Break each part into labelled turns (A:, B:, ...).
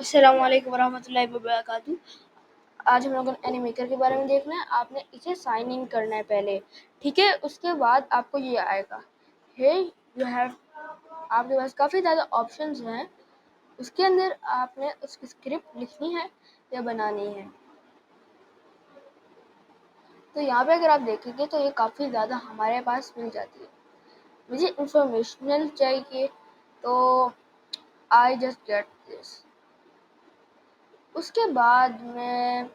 A: अस्सलामुअलैकुम वरहमतुल्लाहि वबरकातुहू। आज हम लोग एनीमेकर के बारे में देखना है। आपने इसे साइन इन करना है पहले, ठीक है। उसके बाद आपको ये आएगा, हे यू हैव, आपके पास काफ़ी ज़्यादा ऑप्शंस हैं। उसके अंदर आपने उसकी स्क्रिप्ट लिखनी है या बनानी है। तो यहाँ पे अगर आप देखेंगे तो ये काफ़ी ज़्यादा हमारे पास मिल जाती है। मुझे इंफॉर्मेशनल चाहिए तो आई जस्ट गेट दिस। उसके बाद मैं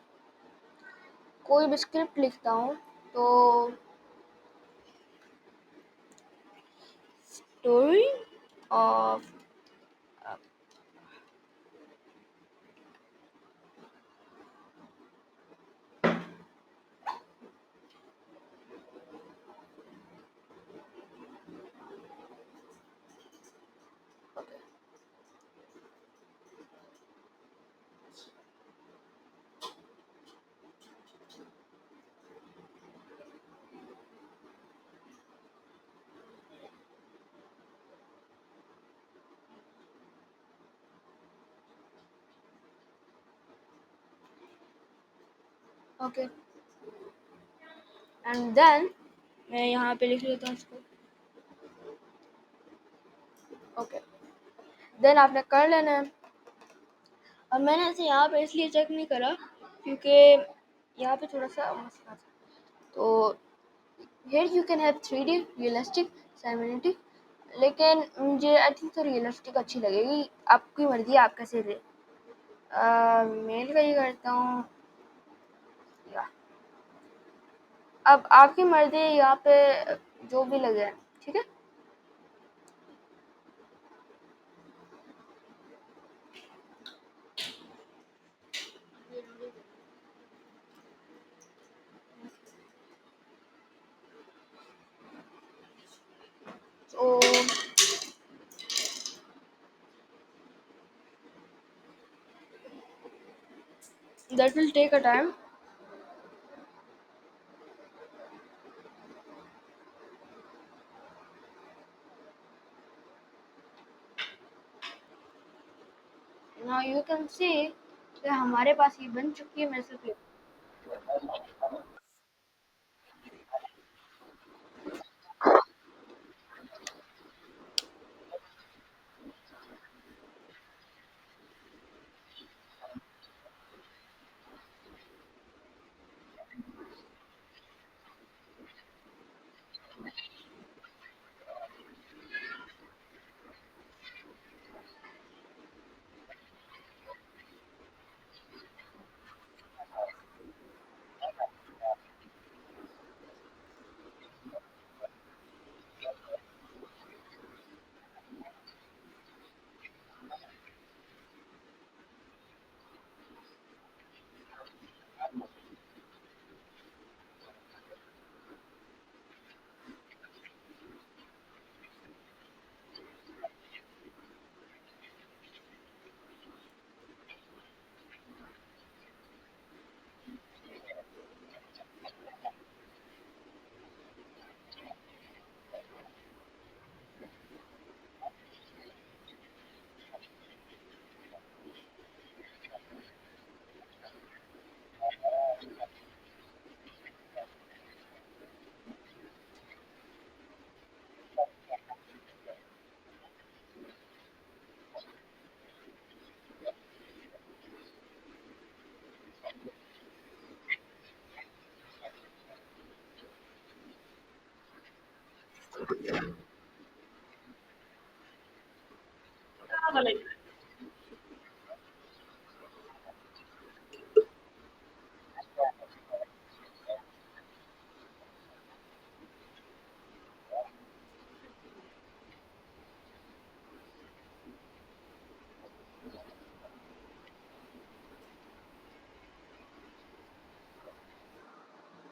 A: कोई भी स्क्रिप्ट लिखता हूँ तो story of okay, and then मैं यहाँ पे लिख लेता हूँ इसको। ओके, देन आपने कर लेना है। अब मैंने इसे यहाँ पे इसलिए चेक नहीं करा क्योंकि यहाँ पे थोड़ा सा मसला था। तो here you can have 3D realistic similarity, लेकिन मुझे आई थिंक तो रियलिस्टिक अच्छी लगेगी। आपकी मर्जी, आप कैसे दे। मेल का ही करता हूँ। अब आपकी मर्जी, यहाँ पे जो भी लगे, ठीक है। तो that will take a time. Now you can see कि हमारे पास ये बन चुकी है। मैं सिर्फ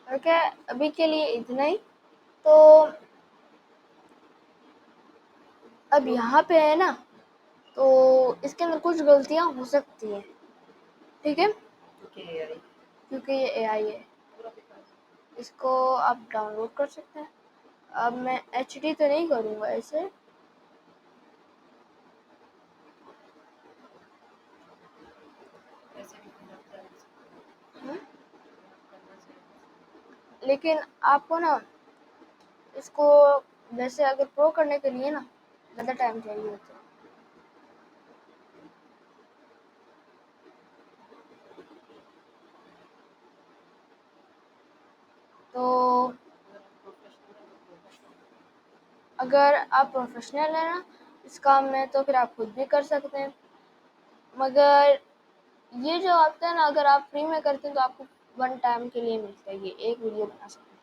A: ओके, अभी के लिए इतना ही। तो अब यहाँ पे है ना, तो इसके अंदर कुछ गलतियाँ हो सकती हैं, ठीक है, क्योंकि ये एआई है। इसको आप डाउनलोड कर सकते हैं। अब मैं एचडी तो नहीं करूँगा इसे। लेकिन आपको ना इसको वैसे अगर प्रो करने के लिए ना ज़्यादा टाइम चाहिए होता है। तो अगर आप प्रोफेशनल हैं ना इस काम में तो फिर आप खुद भी कर सकते हैं, मगर ये जो आता है ना अगर आप फ्री में करते हैं तो आपको वन टाइम के लिए मिलता है, ये एक वीडियो बना सकते हैं।